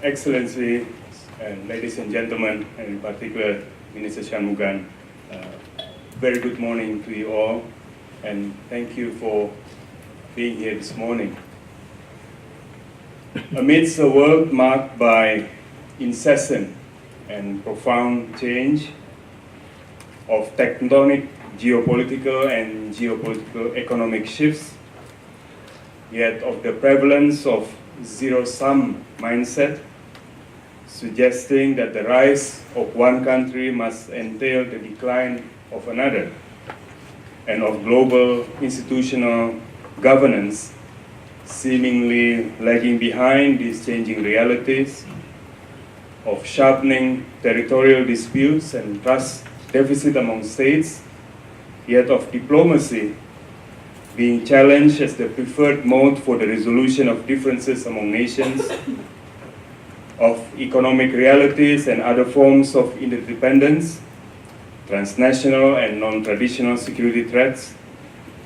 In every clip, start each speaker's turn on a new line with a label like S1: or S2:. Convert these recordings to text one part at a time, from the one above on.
S1: Excellency, and ladies and gentlemen, and in particular, Minister Shanmugam, very good morning to you all, and thank you for being here this morning. Amidst a world marked by incessant and profound change of tectonic geopolitical and geopolitical economic shifts, yet of the prevalence of zero-sum mindset, suggesting that the rise of one country must entail the decline of another, and of global institutional governance seemingly lagging behind these changing realities, of sharpening territorial disputes and trust deficit among states, yet of diplomacy being challenged as the preferred mode for the resolution of differences among nations, of economic realities and other forms of interdependence, transnational and non-traditional security threats,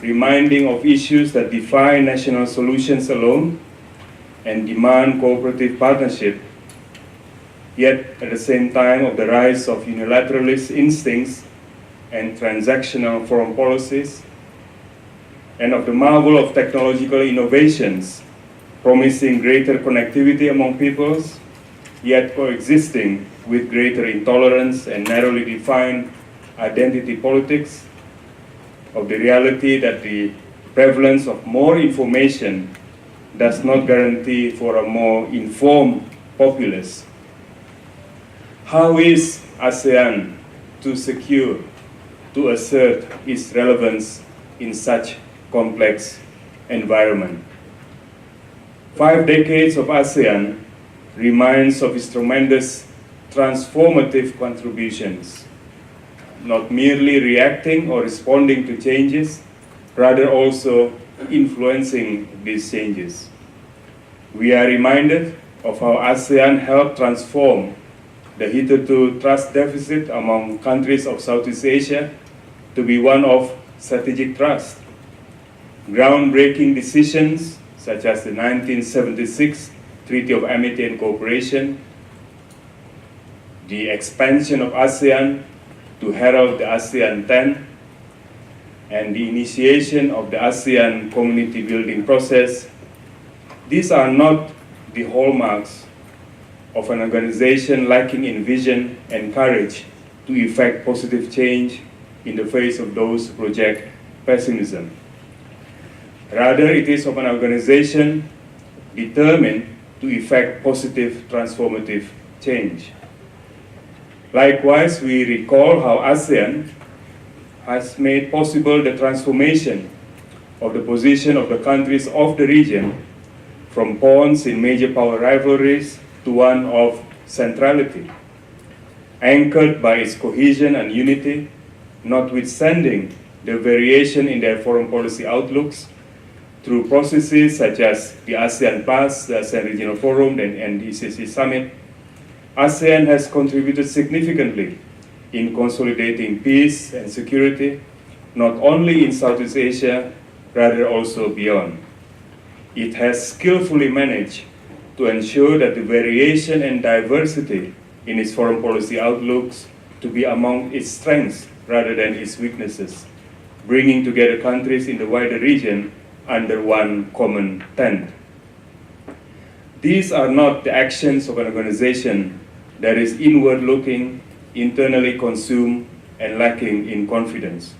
S1: reminding of issues that defy national solutions alone and demand cooperative partnership, yet at the same time of the rise of unilateralist instincts and transactional foreign policies, and of the marvel of technological innovations promising greater connectivity among peoples, yet coexisting with greater intolerance and narrowly defined identity politics, of the reality that the prevalence of more information does not guarantee for a more informed populace. How is ASEAN to secure, to assert its relevance in such complex environment? 5 decades of ASEAN reminds of its tremendous transformative contributions, not merely reacting or responding to changes, rather also influencing these changes. We are reminded of how ASEAN helped transform the hitherto trust deficit among countries of Southeast Asia to be one of strategic trust. Groundbreaking decisions such as the 1976 Treaty of Amity and Cooperation, the expansion of ASEAN to herald the ASEAN 10, and the initiation of the ASEAN community building process, these are not the hallmarks of an organization lacking in vision and courage to effect positive change in the face of those who project pessimism. Rather, it is of an organization determined to effect positive transformative change. Likewise, we recall how ASEAN has made possible the transformation of the position of the countries of the region from pawns in major power rivalries to one of centrality, anchored by its cohesion and unity, notwithstanding the variation in their foreign policy outlooks, through processes such as the ASEAN Plus, the ASEAN Regional Forum, and the ECC Summit. ASEAN has contributed significantly in consolidating peace and security, not only in Southeast Asia, rather also beyond. It has skillfully managed to ensure that the variation and diversity in its foreign policy outlooks to be among its strengths rather than its weaknesses, bringing together countries in the wider region under one common tent. These are not the actions of an organization that is inward-looking, internally consumed, and lacking in confidence.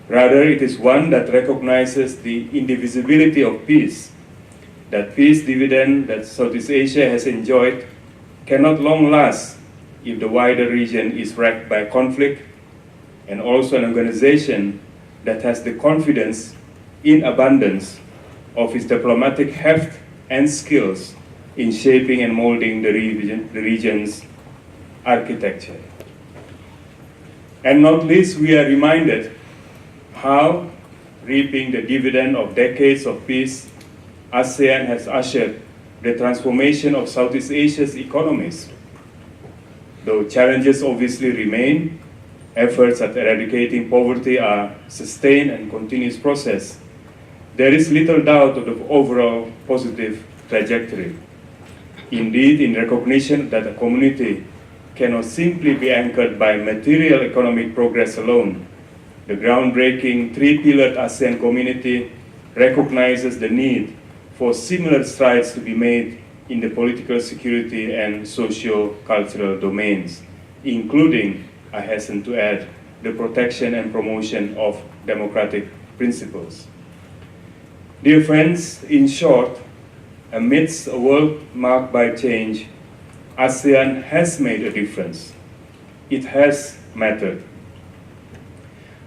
S1: Rather, it is one that recognizes the indivisibility of peace, that peace dividend that Southeast Asia has enjoyed cannot long last if the wider region is wrecked by conflict, and also an organization that has the confidence in abundance of its diplomatic heft and skills in shaping and molding the region's architecture. And not least, we are reminded how, reaping the dividend of decades of peace, ASEAN has ushered the transformation of Southeast Asia's economies. Though challenges obviously remain, efforts at eradicating poverty are a sustained and continuous process. There is little doubt of the overall positive trajectory. Indeed, in recognition that a community cannot simply be anchored by material economic progress alone, the groundbreaking three-pillared ASEAN community recognizes the need for similar strides to be made in the political, security, and socio-cultural domains, including, I hasten to add, the protection and promotion of democratic principles. Dear friends, in short, amidst a world marked by change, ASEAN has made a difference. It has mattered.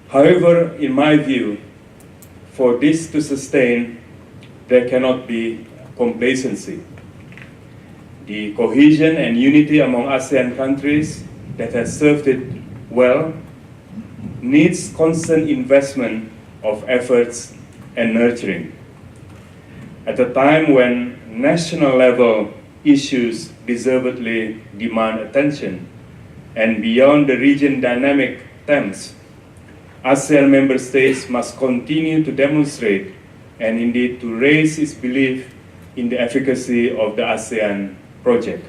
S1: However, in my view, for this to sustain, there cannot be complacency. The cohesion and unity among ASEAN countries that has served it well needs constant investment of efforts and nurturing. At a time when national level issues deservedly demand attention, and beyond the region dynamic terms, ASEAN member states must continue to demonstrate and indeed to raise its belief in the efficacy of the ASEAN project.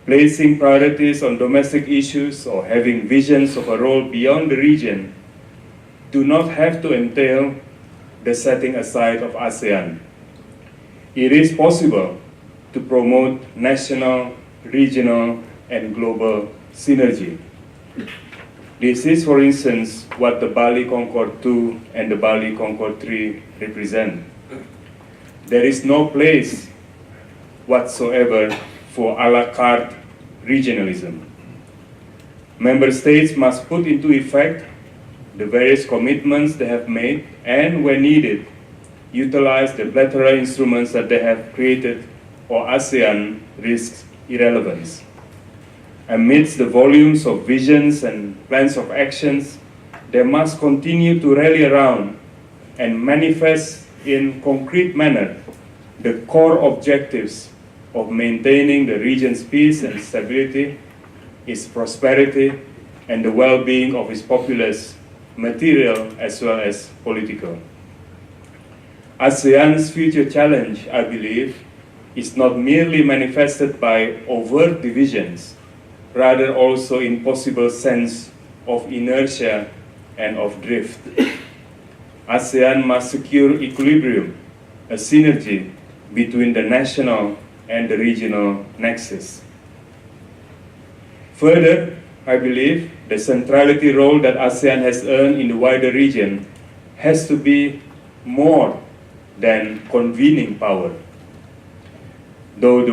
S1: Placing priorities on domestic issues or having visions of a role beyond the region do not have to entail the setting aside of ASEAN. It is possible to promote national, regional, and global synergy. This is, for instance, what the Bali Concord II and the Bali Concord III represent. There is no place whatsoever for a la carte regionalism. Member states must put into effect the various commitments they have made and, when needed, utilize the plethora of instruments that they have created, or ASEAN risks irrelevance. Amidst the volumes of visions and plans of actions, they must continue to rally around and manifest in concrete manner the core objectives of maintaining the region's peace and stability, its prosperity, and the well-being of its populace, material as well as political. ASEAN's future challenge, I believe, is not merely manifested by overt divisions, rather also in possible sense of inertia and of drift. ASEAN must secure equilibrium, a synergy between the national and the regional nexus. Further, I believe the centrality role that ASEAN has earned in the wider region has to be more than convening power. Though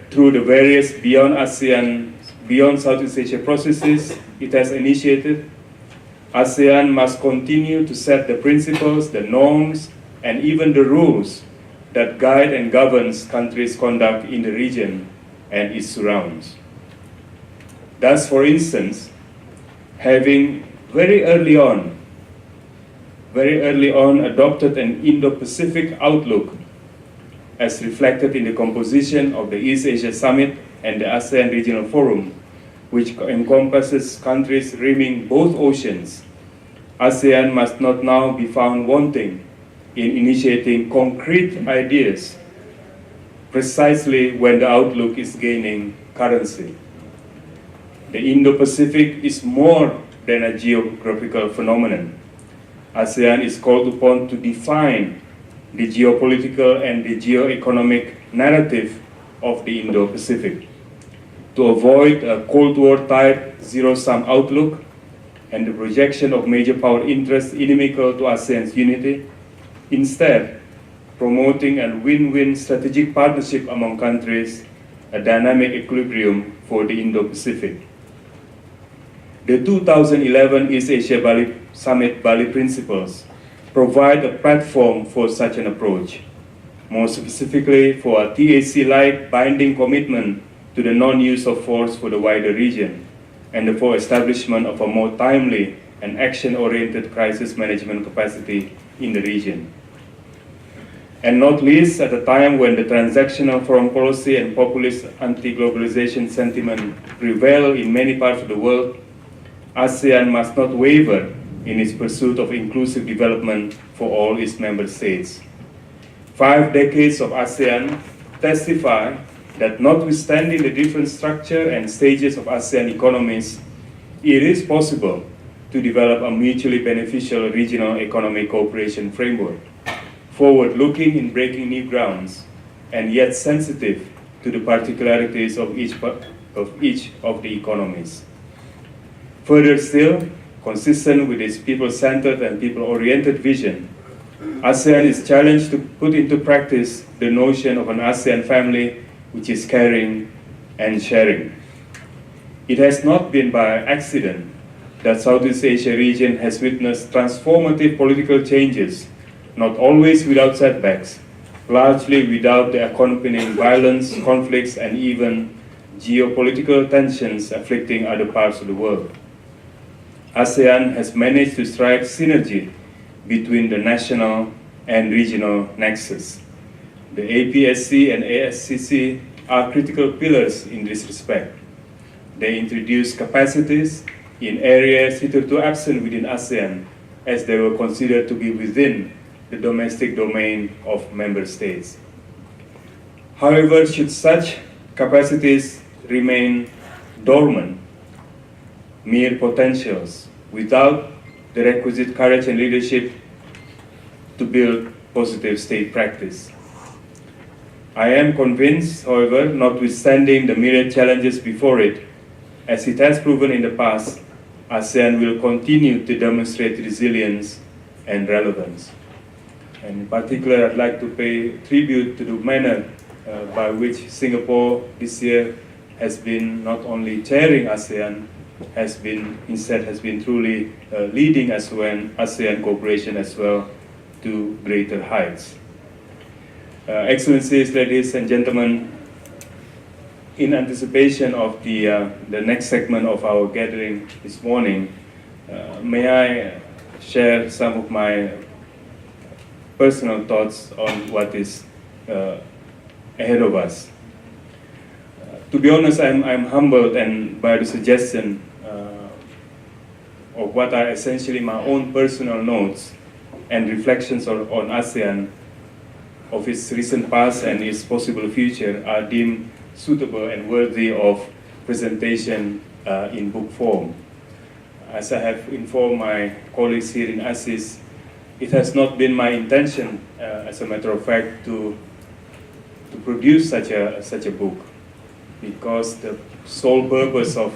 S1: through the various beyond Southeast Asia processes it has initiated, ASEAN must continue to set the principles, the norms, and even the rules that guide and governs countries' conduct in the region and its surrounds. Thus, for instance, having very early on adopted an Indo-Pacific outlook as reflected in the composition of the East Asia Summit and the ASEAN Regional Forum, which encompasses countries rimming both oceans, ASEAN must not now be found wanting in initiating concrete ideas precisely when the outlook is gaining currency. The Indo-Pacific is more than a geographical phenomenon. ASEAN is called upon to define the geopolitical and the geo-economic narrative of the Indo-Pacific, to avoid a Cold War-type zero-sum outlook and the projection of major power interests inimical to ASEAN's unity, instead promoting a win-win strategic partnership among countries, a dynamic equilibrium for the Indo-Pacific. The 2011 East Asia Bali Summit Bali Principles provide a platform for such an approach, more specifically for a TAC-like binding commitment to the non-use of force for the wider region, and for establishment of a more timely and action-oriented crisis management capacity in the region. And not least at a time when the transactional foreign policy and populist anti-globalization sentiment prevail in many parts of the world, ASEAN must not waver in its pursuit of inclusive development for all its member states. 5 decades of ASEAN testify that notwithstanding the different structure and stages of ASEAN economies, it is possible to develop a mutually beneficial regional economic cooperation framework, forward-looking in breaking new grounds, and yet sensitive to the particularities of each of the economies. Further still, consistent with its people-centered and people-oriented vision, ASEAN is challenged to put into practice the notion of an ASEAN family which is caring and sharing. It has not been by accident that Southeast Asia region has witnessed transformative political changes, not always without setbacks, largely without the accompanying violence, conflicts, and even geopolitical tensions afflicting other parts of the world. ASEAN has managed to strike synergy between the national and regional nexus. The APSC and ASCC are critical pillars in this respect. They introduce capacities in areas hitherto absent within ASEAN, as they were considered to be within the domestic domain of member states. However, should such capacities remain dormant, mere potentials, without the requisite courage and leadership to build positive state practice? I am convinced, however, notwithstanding the myriad challenges before it, as it has proven in the past, ASEAN will continue to demonstrate resilience and relevance. And in particular, I'd like to pay tribute to the manner by which Singapore this year has been not only chairing ASEAN, has been truly leading ASEAN cooperation as well to greater heights. Excellencies, ladies and gentlemen, in anticipation of the next segment of our gathering this morning, may I share some of my personal thoughts on what is ahead of us. To be honest, I'm humbled and by the suggestion of what are essentially my own personal notes and reflections on ASEAN of its recent past and its possible future are deemed suitable and worthy of presentation in book form. As I have informed my colleagues here in ASIS, it has not been my intention, as a matter of fact, to produce such a book, because the sole purpose of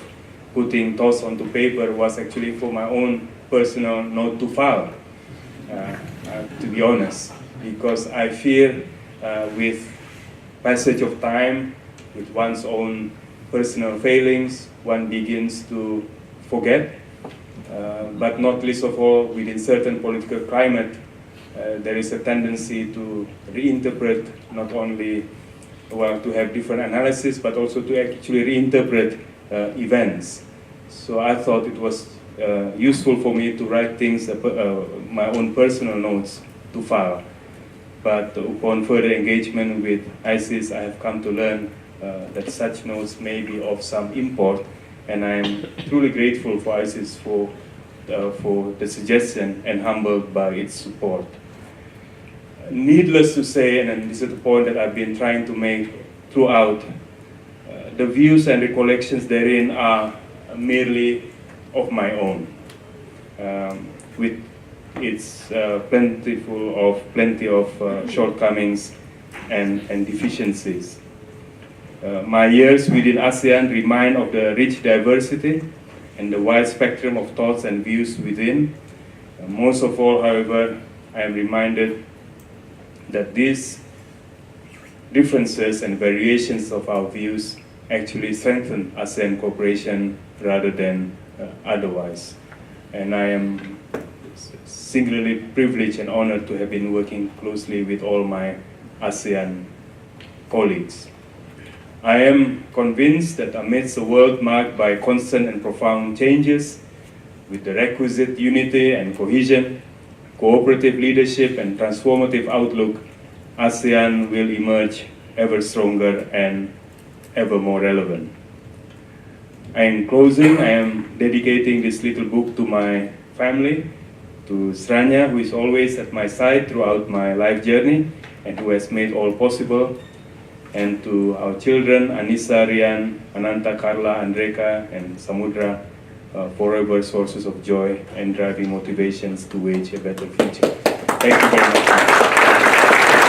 S1: putting thoughts onto paper was actually for my own personal note to file, to be honest, because I fear with passage of time, with one's own personal failings, one begins to forget, but not least of all, within certain political climate, there is a tendency to reinterpret, not only, well, to have different analysis, but also to actually reinterpret events. So I thought it was useful for me to write things, my own personal notes to file. But upon further engagement with ISIS, I have come to learn that such notes may be of some import, and I am truly grateful for ISIS for the suggestion and humbled by its support. Needless to say, and this is the point that I've been trying to make throughout, the views and recollections therein are merely of my own, with its plenty of shortcomings and deficiencies. My years within ASEAN remind of the rich diversity and the wide spectrum of thoughts and views within. Most of all, however, I am reminded that these differences and variations of our views actually strengthen ASEAN cooperation rather than otherwise. And I am singularly privileged and honored to have been working closely with all my ASEAN colleagues. I am convinced that amidst a world marked by constant and profound changes, with the requisite unity and cohesion, cooperative leadership and transformative outlook, ASEAN will emerge ever stronger and ever more relevant. In closing, I am dedicating this little book to my family, to Sranya, who is always at my side throughout my life journey and who has made all possible, And to our children, Anissa, Rian, Ananta, Carla, Andreka, and Samudra, forever sources of joy and driving motivations to wage a better future. Thank you very much.